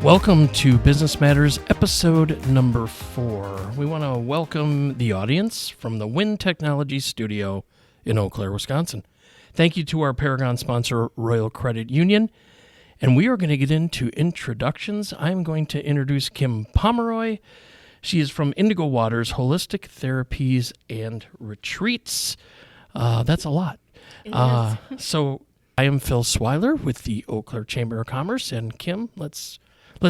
Welcome to Business Matters, episode number 4. We want to welcome the audience from the Wind Technology Studio in Eau Claire, Wisconsin. Thank you to our Paragon sponsor, Royal Credit Union. And we are going to get into introductions. I'm going to introduce Kim Pomeroy. She is from Indigo Waters Holistic Therapies and Retreats. That's a lot. So I am Phil Swiler with the Eau Claire Chamber of Commerce. And Kim, let's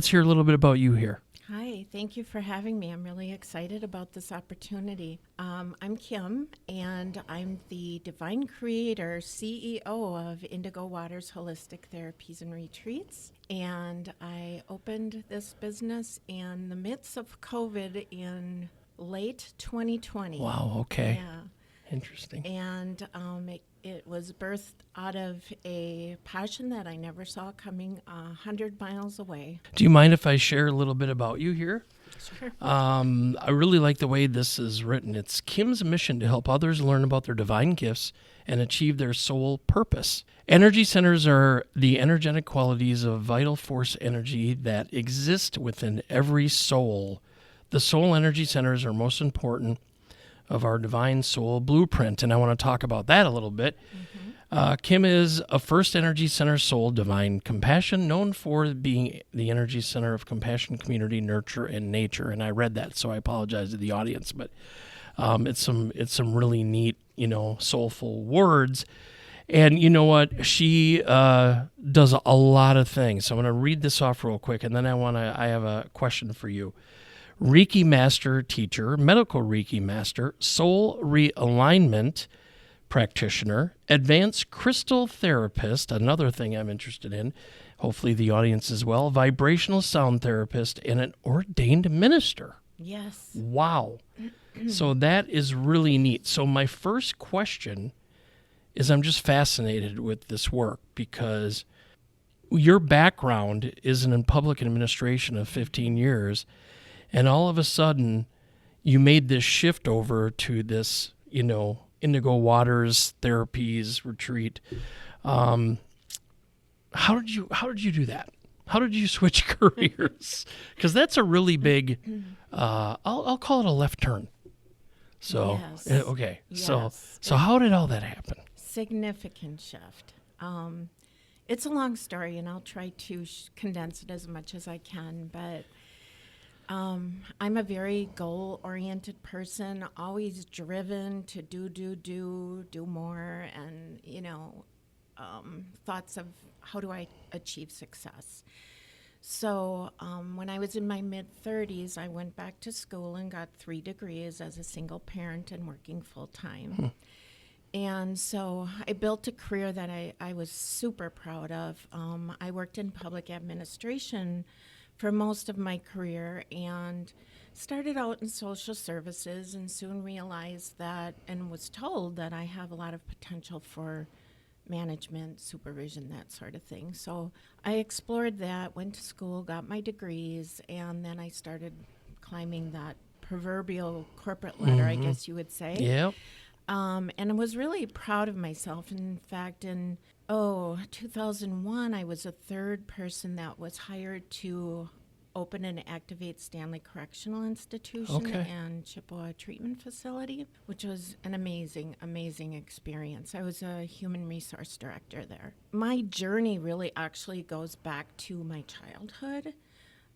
hear a little bit about you here. Hi, thank you for having me. I'm really excited about this opportunity. I'm Kim, and I'm the Divine Creator, CEO of Indigo Waters Holistic Therapies and Retreats. And I opened this business in the midst of COVID in late 2020. Wow, okay. Yeah. Interesting. And it was birthed out of a passion that I never saw coming 100 miles away. Do you mind if I share a little bit about you here? Sure. I really like the way this is written. It's Kim's mission to help others learn about their divine gifts and achieve their soul purpose. Energy centers are the energetic qualities of vital force energy that exist within every soul. The soul energy centers are most important of our divine soul blueprint, and I want to talk about that a little bit. Kim is a first energy center soul, divine compassion, known for being the energy center of compassion, community, nurture, and nature. And I read that, so I apologize to the audience, but it's some really neat, soulful words. And you know what? She does a lot of things. So I'm going to read this off real quick, and then I have a question for you. Reiki master teacher, medical Reiki master, soul realignment practitioner, advanced crystal therapist, another thing I'm interested in, hopefully the audience as well, vibrational sound therapist, and an ordained minister. Yes. Wow. So that is really neat. So my first question is, I'm just fascinated with this work because your background is in public administration of 15 years. And all of a sudden, you made this shift over to this, Indigo Waters Therapies Retreat. How did you do that? How did you switch careers? Because that's a really big, I'll call it a left turn. So, yes. Okay. Yes. So how did all that happen? Significant shift. It's a long story, and I'll try to condense it as much as I can, but I'm a very goal-oriented person, always driven to do more, and, thoughts of how do I achieve success. So when I was in my mid-30s, I went back to school and got 3 degrees as a single parent and working full-time. And so I built a career that I was super proud of. I worked in public administration for most of my career and started out in social services and soon realized that and was told that I have a lot of potential for management, supervision, that sort of thing. So I explored that, went to school, got my degrees, and then I started climbing that proverbial corporate ladder, I guess you would say. Yeah. And I was really proud of myself. In fact, in 2001, I was the 3rd person that was hired to open and activate Stanley Correctional Institution and Chippewa Treatment Facility, which was an amazing, amazing experience. I was a human resource director there. My journey really actually goes back to my childhood.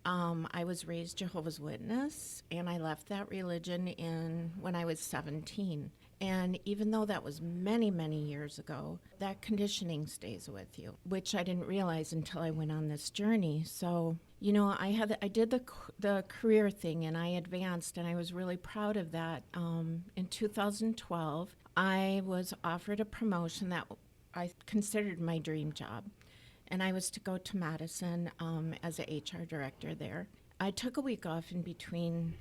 I was raised Jehovah's Witness, and I left that religion when I was 17. And even though that was many, many years ago, that conditioning stays with you, which I didn't realize until I went on this journey. So, I did the career thing, and I advanced, and I was really proud of that. In 2012, I was offered a promotion that I considered my dream job, and I was to go to Madison as an HR director there. I took a week off in between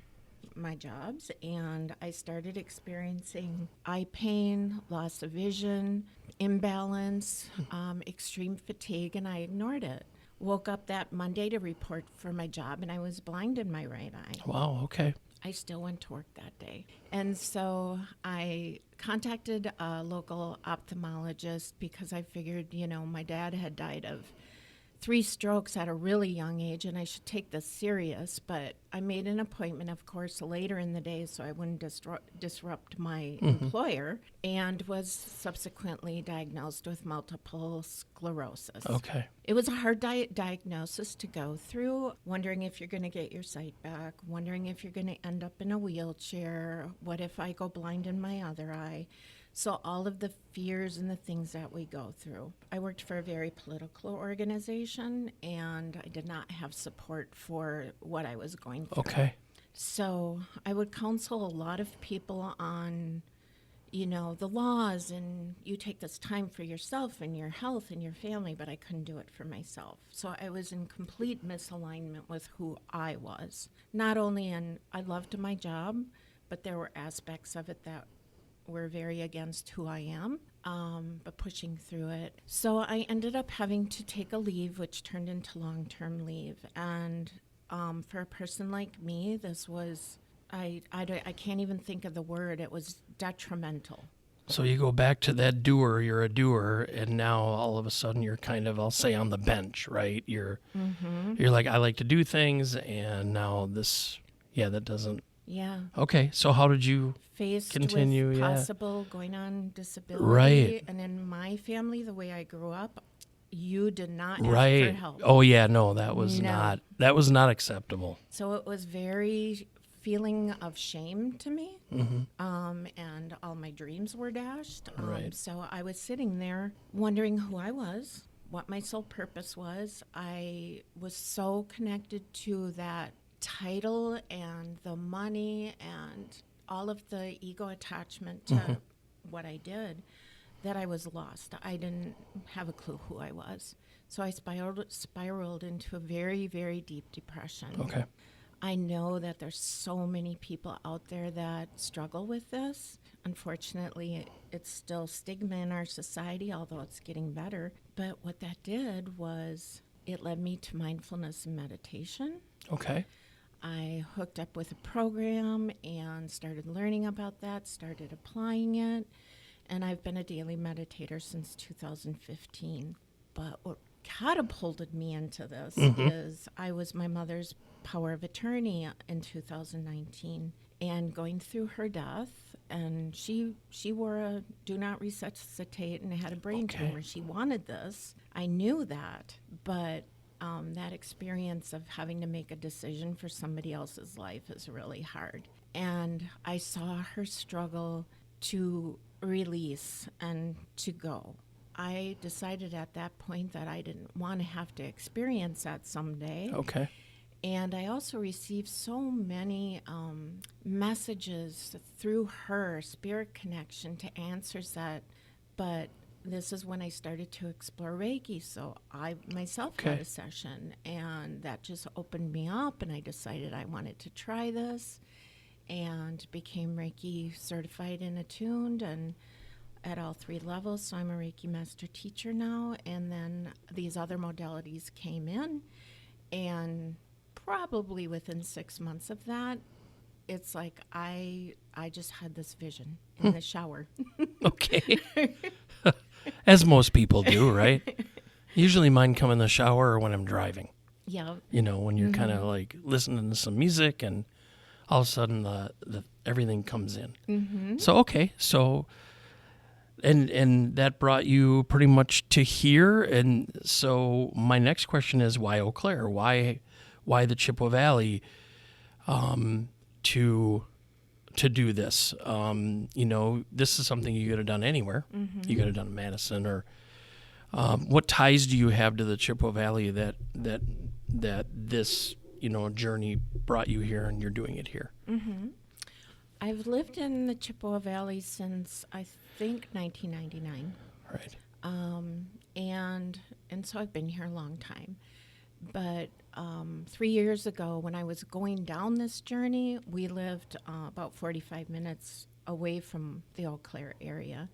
my jobs, and I started experiencing eye pain, loss of vision, imbalance, extreme fatigue, and I ignored it. Woke up that Monday to report for my job, and I was blind in my right eye. Wow, okay. I still went to work that day. And so I contacted a local ophthalmologist because I figured, my dad had died of 3 strokes at a really young age, and I should take this serious, but I made an appointment, of course, later in the day so I wouldn't disrupt my employer, and was subsequently diagnosed with multiple sclerosis. Okay. It was a hard diagnosis to go through, wondering if you're going to get your sight back, wondering if you're going to end up in a wheelchair, what if I go blind in my other eye. So all of the fears and the things that we go through. I worked for a very political organization, and I did not have support for what I was going through. Okay. So I would counsel a lot of people on, the laws, and you take this time for yourself and your health and your family, but I couldn't do it for myself. So I was in complete misalignment with who I was. Not only I loved my job, but there were aspects of it that were very against who I am, but pushing through it. So I ended up having to take a leave, which turned into long-term leave. And for a person like me, this was, I can't even think of the word, it was detrimental. So you go back to that doer, you're a doer, and now all of a sudden you're kind of, I'll say, on the bench, right? You're like, I like to do things, and now this, that doesn't. Yeah. Okay, so how did you faced continue? with possible going on disability. Right. And in my family, the way I grew up, you did not ask Right. for help. Oh yeah, no, that was not acceptable. So it was very feeling of shame to me, and all my dreams were dashed. Right. So I was sitting there wondering who I was, what my sole purpose was. I was so connected to that title and the money and all of the ego attachment to what I did, that I was lost. I didn't have a clue who I was. So I spiraled into a very, very deep depression. Okay. I know that there's so many people out there that struggle with this. Unfortunately, it's still stigma in our society, although it's getting better. But what that did was it led me to mindfulness and meditation. Okay. I hooked up with a program and started learning about that, started applying it, and I've been a daily meditator since 2015. But what catapulted me into this is I was my mother's power of attorney in 2019, and going through her death, and she wore a do not resuscitate and had a brain tumor. She wanted this. I knew that, but that experience of having to make a decision for somebody else's life is really hard. And I saw her struggle to release and to go. I decided at that point that I didn't want to have to experience that someday. Okay. And I also received so many messages through her spirit connection to answers that, but this is when I started to explore Reiki. So I myself had a session, and that just opened me up, and I decided I wanted to try this and became Reiki certified and attuned, and at all 3 levels. So I'm a Reiki master teacher now, and then these other modalities came in, and probably within 6 months of that, it's like I just had this vision in the shower. Okay. As most people do, right? Usually mine come in the shower or when I'm driving. Yeah. When you're kind of like listening to some music, and all of a sudden the everything comes in. So, okay. So, and that brought you pretty much to here. And so my next question is, why Eau Claire? Why the Chippewa Valley to do this? This is something you could have done anywhere. You could have done in Madison, or what ties do you have to the Chippewa Valley that this journey brought you here, and you're doing it here? I've lived in the Chippewa Valley since I think 1999. Right. And so I've been here a long time. But 3 years ago, when I was going down this journey, we lived about 45 minutes away from the Eau Claire area.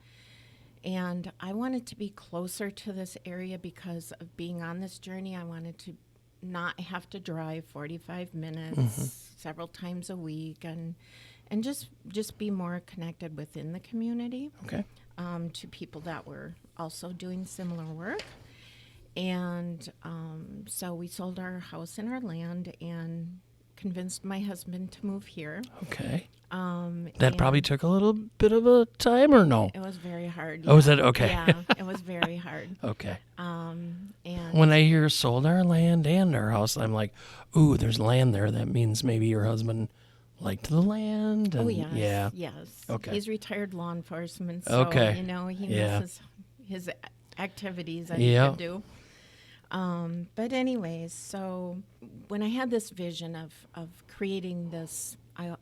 And I wanted to be closer to this area because of being on this journey. I wanted to not have to drive 45 minutes several times a week, and just be more connected within the community. Okay. To people that were also doing similar work. And so we sold our house and our land and convinced my husband to move here. Okay. That and probably took a little bit of a time, or no? It was very hard. Oh, was that okay? Yeah, it was very hard. Okay. And When I hear sold our land and our house, I'm like, ooh, there's land there. That means maybe your husband liked the land. And, oh yes, yeah. yes. Okay. He's retired law enforcement, so Okay. he Yeah. misses his activities that Yeah. he could do. But anyways, so when I had this vision of creating this,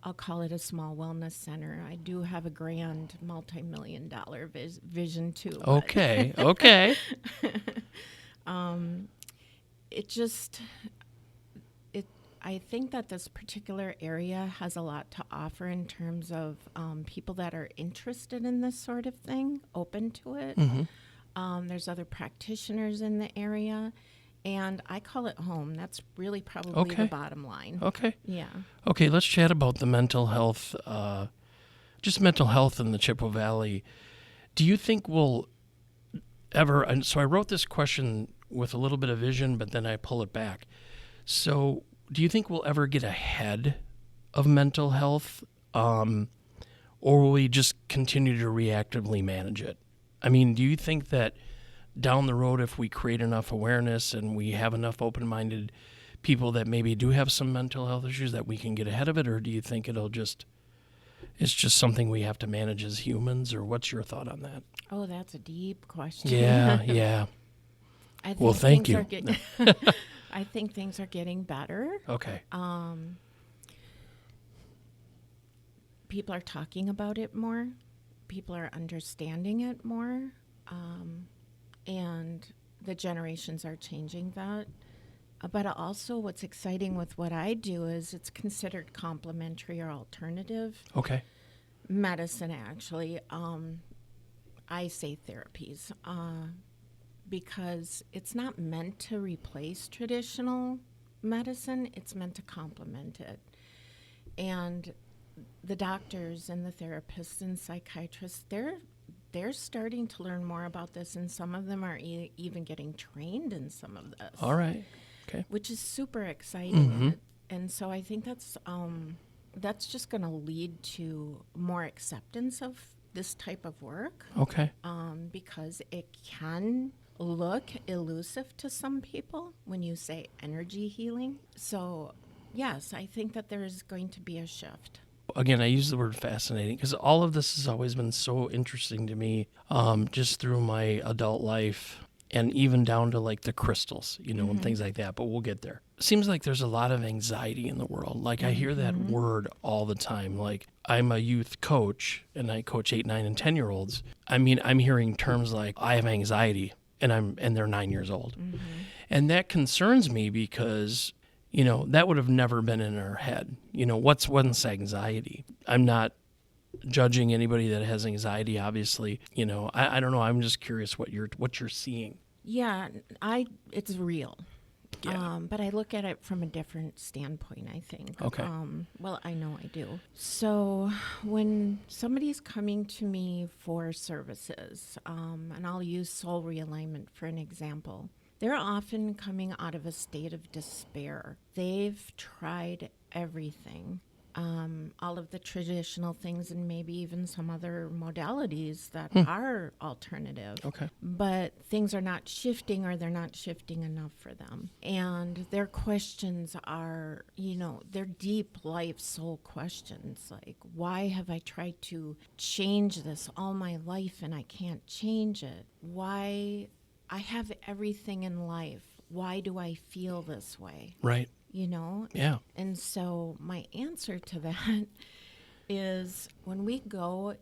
I'll call it a small wellness center. I do have a grand multi-million-dollar vision too. but Okay. Okay. It just, I think that this particular area has a lot to offer in terms of people that are interested in this sort of thing, open to it. There's other practitioners in the area, and I call it home. That's really probably Okay. the bottom line. Okay. Yeah. Okay, let's chat about the mental health, just mental health in the Chippewa Valley. Do you think we'll ever, and so I wrote this question with a little bit of vision, but then I pull it back. So do you think we'll ever get ahead of mental health, or will we just continue to reactively manage it? I mean, do you think that down the road, if we create enough awareness and we have enough open-minded people that maybe do have some mental health issues, that we can get ahead of it? Or do you think it's just something we have to manage as humans? Or what's your thought on that? Oh, that's a deep question. Yeah, yeah. I think Well, thank you. I think things are getting better. Okay. People are talking about it more. People are understanding it more. And the generations are changing that. But also what's exciting with what I do is it's considered complementary or alternative Okay. medicine, actually. I say therapies because it's not meant to replace traditional medicine. It's meant to complement it. And the doctors and the therapists and psychiatrists, they're starting to learn more about this, and some of them are even getting trained in some of this. All right. Okay. Which is super exciting. And so I think that's just going to lead to more acceptance of this type of work, Okay. because it can look elusive to some people when you say energy healing. So yes, I think that there is going to be a shift. Again, I use the word fascinating because all of this has always been so interesting to me, just through my adult life, and even down to like the crystals, and things like that. But we'll get there. Seems like there's a lot of anxiety in the world. Like I hear that word all the time. Like I'm a youth coach and I coach 8, 9, and 10-year-olds. I mean, I'm hearing terms like I have anxiety and they're 9 years old. And that concerns me because that would have never been in our head. What's anxiety? I'm not judging anybody that has anxiety, obviously. I don't know. I'm just curious what you're seeing. Yeah, it's real. Yeah. But I look at it from a different standpoint, I think. Okay. Well, I know I do. So when somebody's coming to me for services, and I'll use soul realignment for an example, they're often coming out of a state of despair. They've tried everything, all of the traditional things and maybe even some other modalities that are alternative. Okay. But things are not shifting, or they're not shifting enough for them. And their questions are, they're deep life soul questions. Like, why have I tried to change this all my life and I can't change it? Why? I have everything in life. Why do I feel this way? Right. Yeah. And so my answer to that is when we go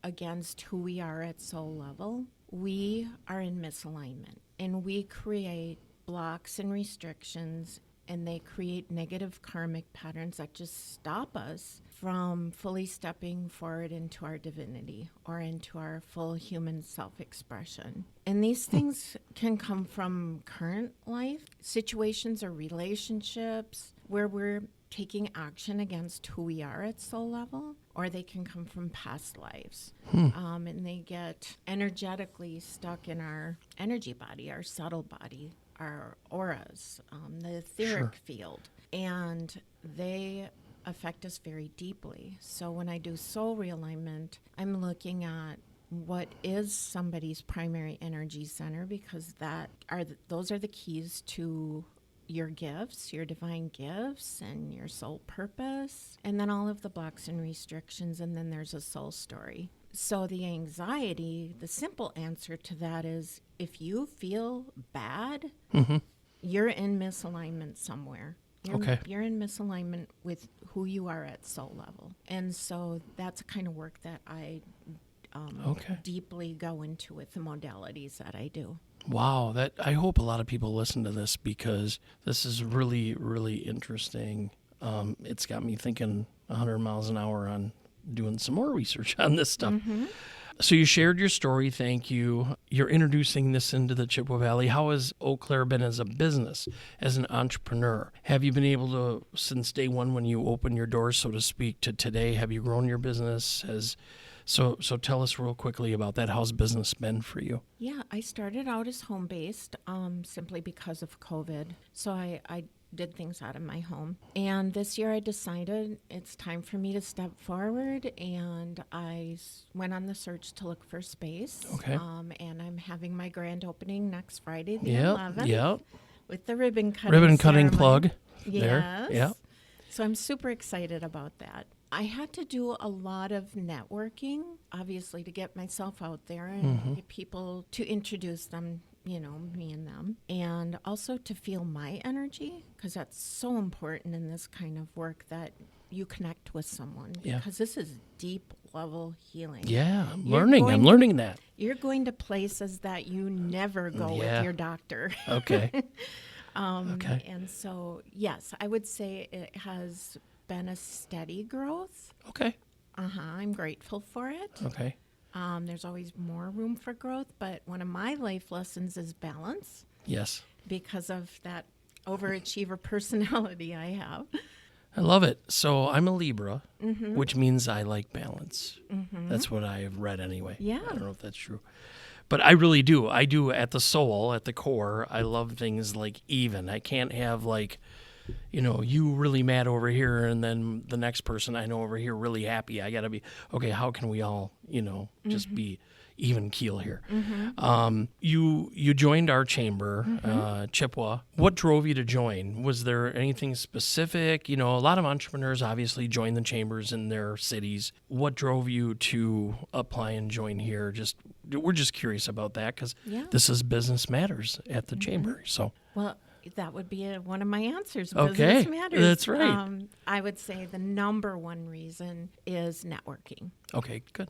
against who we are at soul level, we are in misalignment, and we create blocks and restrictions, and they create negative karmic patterns that just stop us from fully stepping forward into our divinity or into our full human self-expression. And these things can come from current life situations or relationships where we're taking action against who we are at soul level, or they can come from past lives. And they get energetically stuck in our energy body, our subtle body, our auras, the etheric field. And they affect us very deeply. So when I do soul realignment, I'm looking at what is somebody's primary energy center, because those are the keys to your gifts, your divine gifts, and your soul purpose, and then all of the blocks and restrictions, and then there's a soul story. So the anxiety, the simple answer to that is, if you feel bad, you're in misalignment somewhere. You're in misalignment with who you are at soul level. And so that's the kind of work that I deeply go into with the modalities that I do. Wow, I hope a lot of people listen to this, because this is really, really interesting. It's got me thinking 100 miles an hour on doing some more research on this stuff. So you shared your story. Thank you. You're introducing this into the Chippewa Valley. How has Eau Claire been as a business, as an entrepreneur? Have you been able to, since day one when you opened your doors, so to speak, to today, have you grown your business? So tell us real quickly about that. How's business been for you? Yeah, I started out as home-based simply because of COVID. So I did things out of my home. And this year I decided it's time for me to step forward, and I went on the search to look for space. Okay. And I'm having my grand opening next Friday, the 11th. Yep. With the ribbon cutting Ribbon cutting ceremony. plug Yes. there. Yeah. So I'm super excited about that. I had to do a lot of networking, obviously, to get myself out there and get people to introduce them, me and them, and also to feel my energy, because that's so important in this kind of work, that you connect with someone, because this is deep level healing. Yeah, I'm learning that. You're going to places that you never go with your doctor. Okay. And so, yes, I would say it has been a steady growth. Okay. I'm grateful for it. Okay. There's always more room for growth, but one of my life lessons is balance. Yes. Because of that overachiever personality I have. I love it. So I'm a Libra, which means I like balance. That's what I have read anyway. Yeah. I don't know if that's true. But I really do. I do at the soul, at the core. I love things like even. I can't have you really mad over here and then the next person I know over here really happy. I got to be, okay, how can we all, just be even keel here? You joined our chamber, Chippewa. What drove you to join? Was there anything specific? A lot of entrepreneurs obviously join the chambers in their cities. What drove you to apply and join here? We're just curious about that, because this is Business Matters at the chamber. So, well, that would be one of my answers. Okay, Business matters. That's right. I would say the number one reason is networking. Okay, good.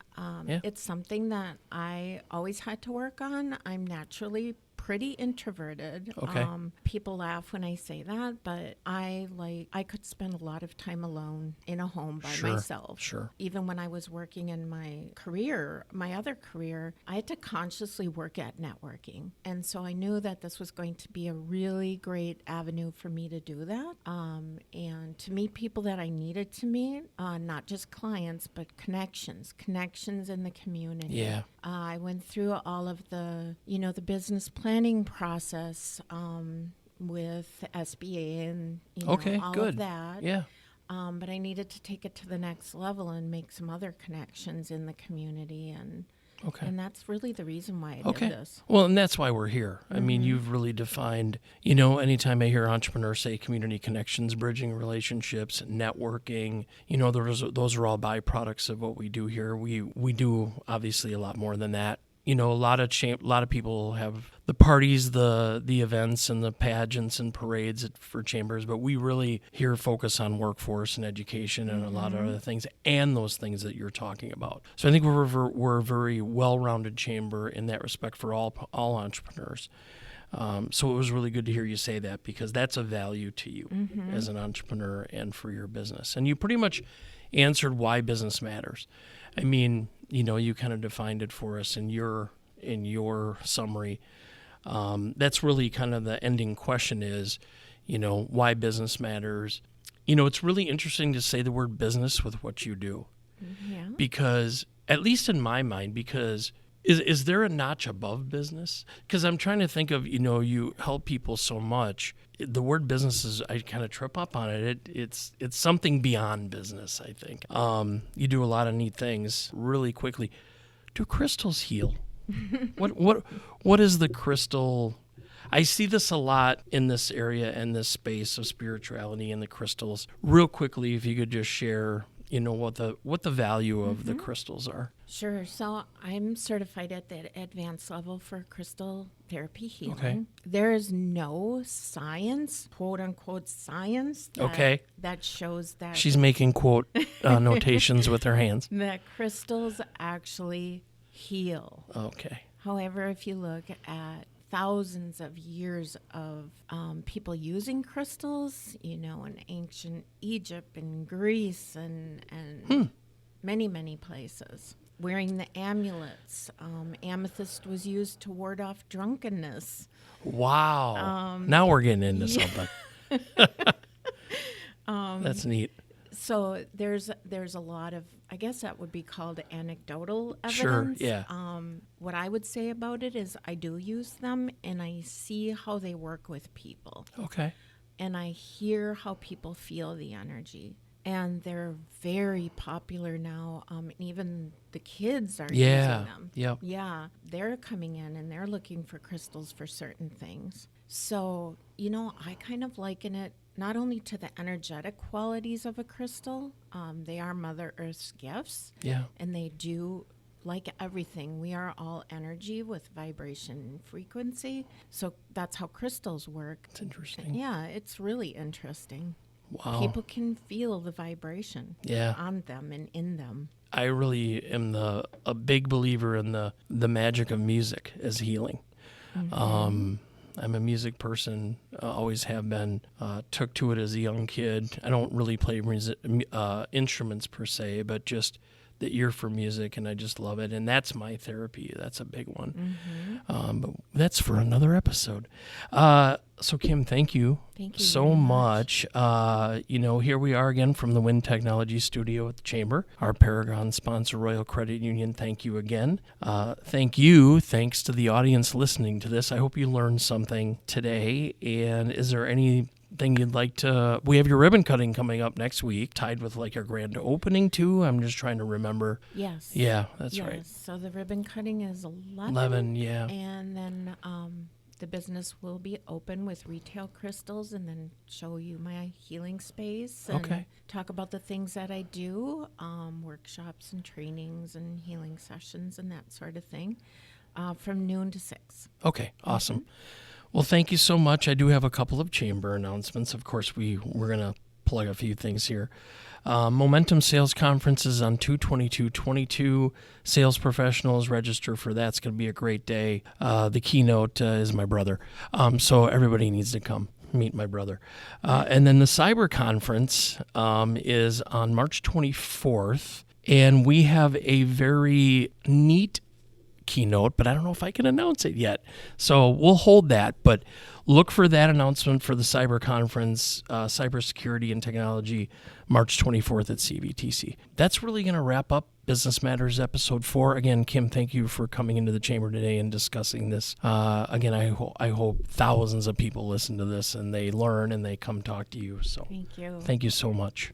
It's something that I always had to work on. I'm naturally pretty introverted. Okay. People laugh when I say that, but I could spend a lot of time alone in a home by myself. Sure. Even when I was working in my other career, I had to consciously work at networking. And so I knew that this was going to be a really great avenue for me to do that, and to meet people that I needed to meet, not just clients, but connections in the community. Yeah. I went through all of the business planning process with SBA and all good. of that. Yeah. But I needed to take it to the next level and make some other connections in the community, and that's really the reason why I did this. Well, and that's why we're here. I mean, you've really defined, anytime I hear entrepreneurs say community connections, bridging relationships, networking, those are all byproducts of what we do here. We do obviously a lot more than that. A lot of people have the parties, the events, and the pageants and parades for chambers, but we really here focus on workforce and education and a lot of other things, and those things that you're talking about. So I think we're a very well-rounded chamber in that respect for all entrepreneurs. So it was really good to hear you say that, because that's a value to you as an entrepreneur and for your business. And you pretty much answered why business matters. I mean, you kind of defined it for us in your summary. That's really kind of the ending question is, why business matters. It's really interesting to say the word business with what you do. Yeah. Because, at least in my mind, because is there a notch above business? Because I'm trying to think of, you help people so much. The word business is, I kind of trip up on it. It's something beyond business, I think. You do a lot of neat things really quickly. Do crystals heal? What is the crystal? I see this a lot in this area and this space of spirituality and the crystals. Real quickly, if you could just share, what the value of the crystals are. Sure. So I'm certified at the advanced level for crystal therapy healing. Okay. There is no science, quote unquote science, that shows that She's making quote notations with her hands. that crystals actually heal. Okay. However, if you look at thousands of years of people using crystals, in ancient Egypt and Greece and many, many places. Wearing the amulets. Amethyst was used to ward off drunkenness. Wow. Now we're getting into something. That's neat. So there's a lot of, I guess that would be called anecdotal evidence. Sure, yeah. What I would say about it is I do use them and I see how they work with people. Okay. And I hear how people feel the energy. And they're very popular now. Even the kids are using them. Yep. Yeah. They're coming in and they're looking for crystals for certain things. So, I kind of liken it not only to the energetic qualities of a crystal, they are Mother Earth's gifts. Yeah. And they do, like everything, we are all energy with vibration and frequency. So that's how crystals work. It's interesting. Yeah, it's really interesting. Wow. People can feel the vibration on them and in them. I really am a big believer in the magic of music as healing. Mm-hmm. I'm a music person, always have been. Took to it as a young kid. I don't really play instruments per se, but just the ear for music, and I just love it. And that's my therapy. That's a big one. Mm-hmm. But that's for another episode. So, Kim, thank you so much. Here we are again from the Wind Technology Studio at the Chamber. Our Paragon sponsor, Royal Credit Union, thank you again. Thanks to the audience listening to this. I hope you learned something today. And is there anything you'd like to... We have your ribbon cutting coming up next week, tied with like our grand opening too. I'm just trying to remember. Yes. Yeah, that's right. So the ribbon cutting is 11. 11, yeah. And then the business will be open with retail crystals and then show you my healing space and talk about the things that I do, workshops and trainings and healing sessions and that sort of thing, from noon to 6. Okay, awesome. Mm-hmm. Well, thank you so much. I do have a couple of chamber announcements. Of course, we're going to plug a few things here. Momentum Sales Conference is on 2/22/22. Sales professionals register for that. It's going to be a great day. The keynote is my brother. So everybody needs to come meet my brother. And then the Cyber Conference is on March 24th. And we have a very neat keynote, but I don't know if I can announce it yet. So we'll hold that, but look for that announcement for the Cyber Conference, Cybersecurity and Technology, March 24th at CVTC. That's really going to wrap up Business Matters Episode 4. Again, Kim, thank you for coming into the chamber today and discussing this. Again, I hope thousands of people listen to this and they learn and they come talk to you. So thank you. Thank you so much.